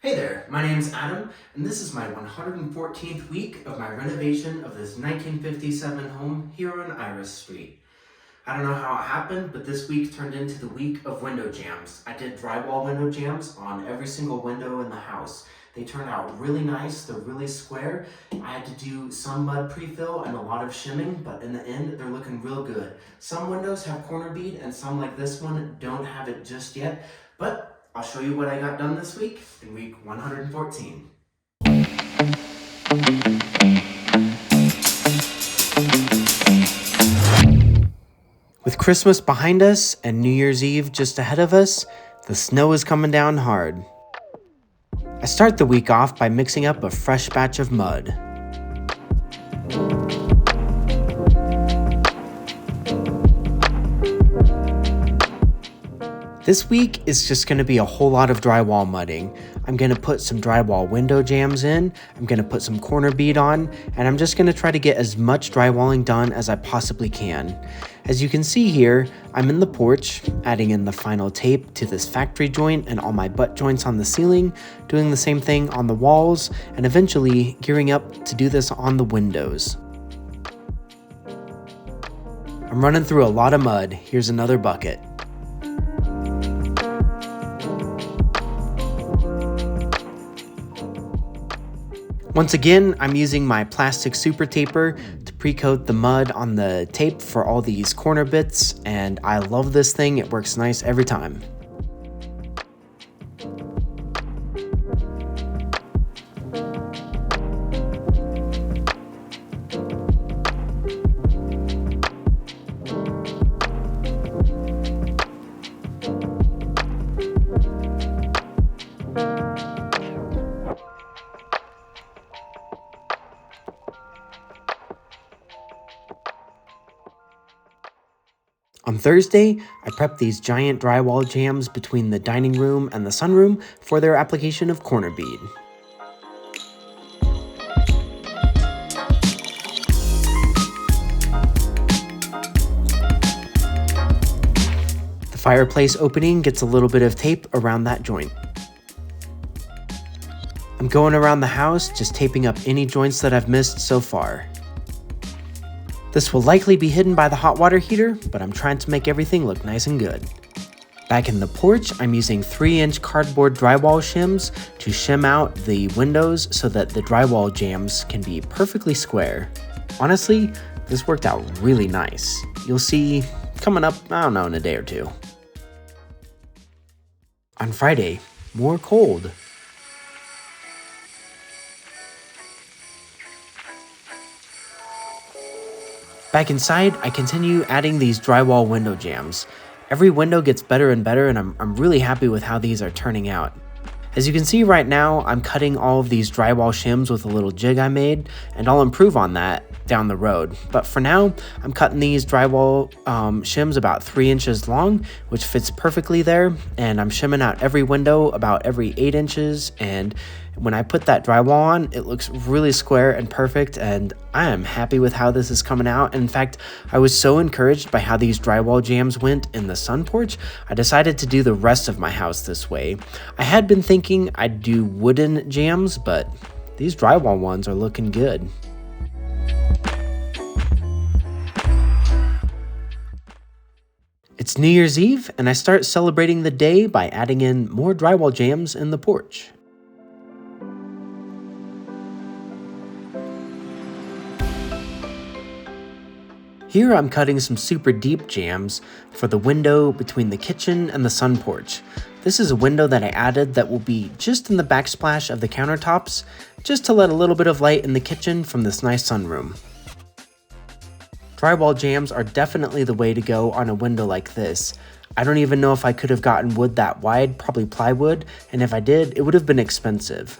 Hey there, my name's Adam, and this is my 114th week of my renovation of this 1957 home here on Iris Street. I don't know how it happened, but this week turned into the week of window jambs. I did drywall window jambs on every single window in the house. They turned out really nice, they're really square. I had to do some mud pre-fill and a lot of shimming, but in the end, they're looking real good. Some windows have corner bead and some like this one don't have it just yet, but I'll show you what I got done this week in week 114. With Christmas behind us and New Year's Eve just ahead of us, the snow is coming down hard. I start the week off by mixing up a fresh batch of mud. This week is just going to be a whole lot of drywall mudding. I'm going to put some drywall window jambs in, I'm going to put some corner bead on, and I'm just going to try to get as much drywalling done as I possibly can. As you can see here, I'm in the porch, adding in the final tape to this factory joint and all my butt joints on the ceiling, doing the same thing on the walls, and eventually gearing up to do this on the windows. I'm running through a lot of mud. Here's another bucket. Once again, I'm using my plastic super taper to pre-coat the mud on the tape for all these corner bits, and I love this thing. It works nice every time. On Thursday, I prepped these giant drywall jambs between the dining room and the sunroom for their application of corner bead. The fireplace opening gets a little bit of tape around that joint. I'm going around the house just taping up any joints that I've missed so far. This will likely be hidden by the hot water heater, but I'm trying to make everything look nice and good. Back in the porch, I'm using 3-inch cardboard drywall shims to shim out the windows so that the drywall jambs can be perfectly square. Honestly, this worked out really nice. You'll see coming up, I don't know, in a day or two. On Friday, more cold. Back inside, I continue adding these drywall window jambs. Every window gets better and better, and I'm really happy with how these are turning out. As you can see right now, I'm cutting all of these drywall shims with a little jig I made, and I'll improve on that down the road. But for now, I'm cutting these drywall shims about 3 inches long, which fits perfectly there, and I'm shimming out every window about every 8 inches, and when I put that drywall on, it looks really square and perfect, and I am happy with how this is coming out. And in fact, I was so encouraged by how these drywall jambs went in the sun porch, I decided to do the rest of my house this way. I had been thinking I'd do wooden jambs, but these drywall ones are looking good. It's New Year's Eve, and I start celebrating the day by adding in more drywall jambs in the porch. Here I'm cutting some super deep jambs for the window between the kitchen and the sun porch. This is a window that I added that will be just in the backsplash of the countertops, just to let a little bit of light in the kitchen from this nice sunroom. Drywall jambs are definitely the way to go on a window like this. I don't even know if I could have gotten wood that wide, probably plywood, and if I did, it would have been expensive.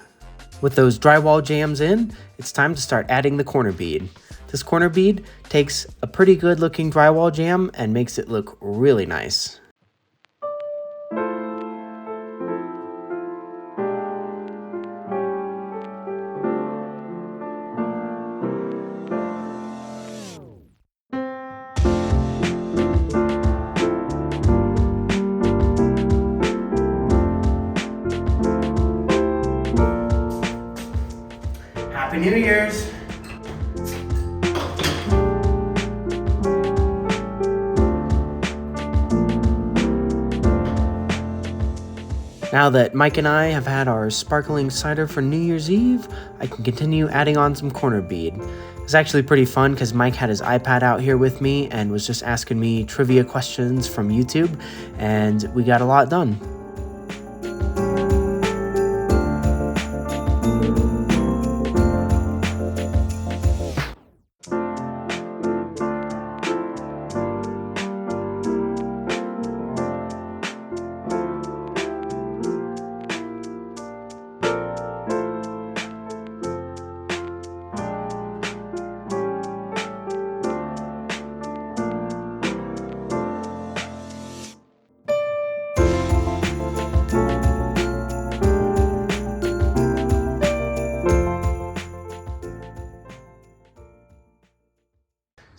With those drywall jambs in, it's time to start adding the corner bead. This corner bead takes a pretty good looking drywall jamb and makes it look really nice. Happy New Year's! Now that Mike and I have had our sparkling cider for New Year's Eve, I can continue adding on some corner bead. It's actually pretty fun because Mike had his iPad out here with me and was just asking me trivia questions from YouTube, and we got a lot done.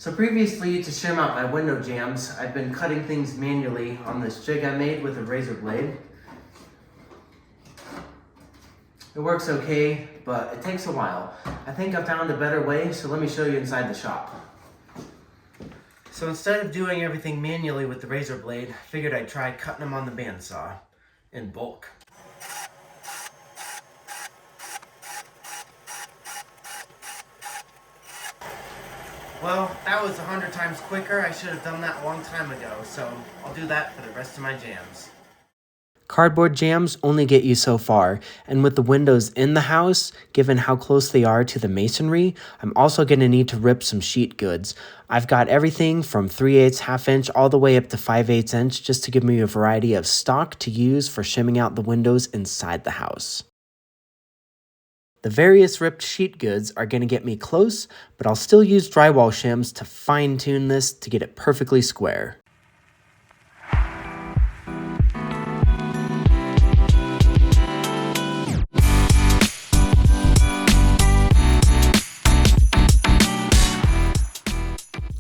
So previously, to shim out my window jambs, I've been cutting things manually on this jig I made with a razor blade. It works okay, but it takes a while. I think I found a better way, so let me show you inside the shop. So instead of doing everything manually with the razor blade, I figured I'd try cutting them on the bandsaw in bulk. Well, that was 100 times quicker. I should have done that a long time ago, so I'll do that for the rest of my jams. Cardboard jams only get you so far, and with the windows in the house, given how close they are to the masonry, I'm also going to need to rip some sheet goods. I've got everything from 3/8 1/2 inch all the way up to 5/8 inch just to give me a variety of stock to use for shimming out the windows inside the house. The various ripped sheet goods are going to get me close, but I'll still use drywall shims to fine-tune this to get it perfectly square.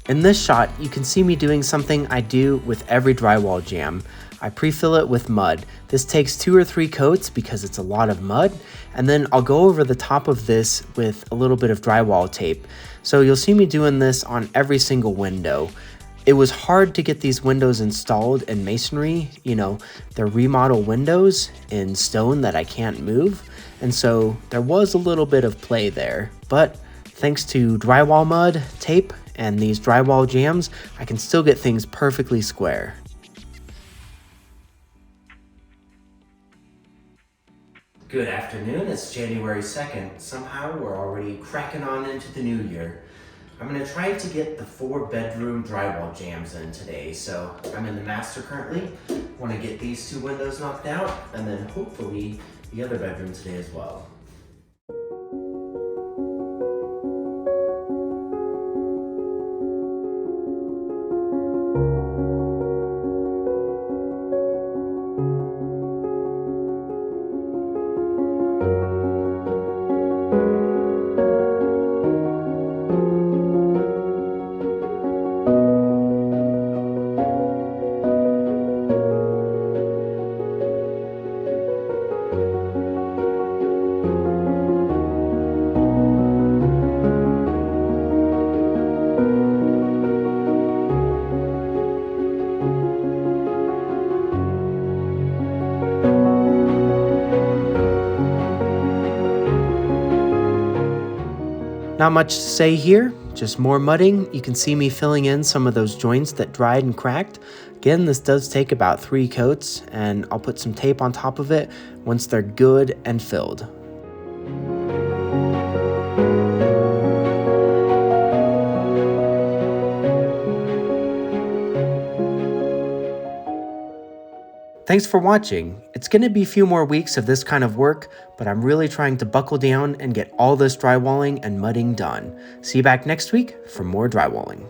In this shot, you can see me doing something I do with every drywall jam. I pre-fill it with mud. This takes 2 or 3 coats because it's a lot of mud, and then I'll go over the top of this with a little bit of drywall tape. So you'll see me doing this on every single window. It was hard to get these windows installed in masonry. You know, they're remodel windows in stone that I can't move, and so there was a little bit of play there. But thanks to drywall mud, tape, and these drywall jams, I can still get things perfectly square. Good afternoon, it's January 2nd. Somehow we're already cracking on into the new year. I'm gonna try to get the 4-bedroom drywall jams in today. So I'm in the master currently. Wanna get these 2 windows knocked out, and then hopefully the other bedroom today as well. Not much to say here, just more mudding. You can see me filling in some of those joints that dried and cracked. Again, this does take about 3 coats, and I'll put some tape on top of it once they're good and filled. Thanks for watching. It's going to be a few more weeks of this kind of work, but I'm really trying to buckle down and get all this drywalling and mudding done. See you back next week for more drywalling.